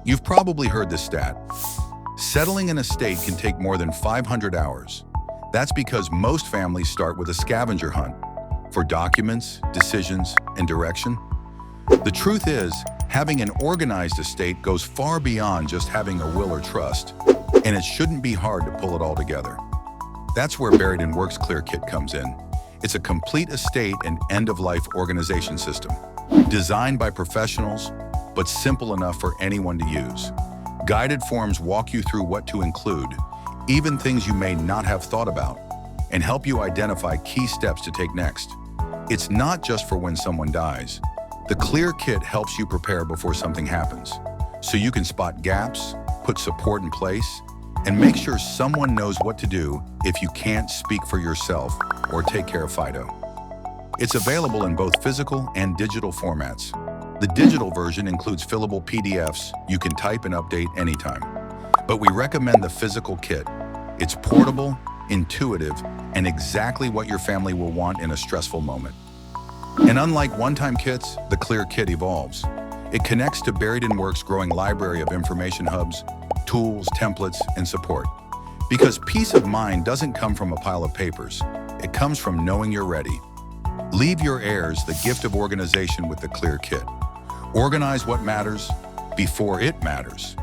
You've probably heard this stat. Settling an estate can take more than 500 hours. That's because most families start with a scavenger hunt for documents, decisions, and direction. The truth is, having an organized estate goes far beyond just having a will or trust, and it shouldn't be hard to pull it all together. That's where Buried in Works Clear Kit comes in. It's a complete estate and end-of-life organization system, designed by professionals, but simple enough for anyone to use. Guided forms walk you through what to include, even things you may not have thought about, and help you identify key steps to take next. It's not just for when someone dies. The Clear Kit helps you prepare before something happens, so you can spot gaps, put support in place, and make sure someone knows what to do if you can't speak for yourself or take care of Fido. It's available in both physical and digital formats. The digital version includes fillable PDFs you can type and update anytime. But we recommend the physical kit. It's portable, intuitive, and exactly what your family will want in a stressful moment. And unlike one-time kits, the Clear Kit evolves. It connects to Buried in Works' growing library of information hubs, tools, templates, and support. Because peace of mind doesn't come from a pile of papers. It comes from knowing you're ready. Leave your heirs the gift of organization with the Clear Kit. Organize what matters before it matters.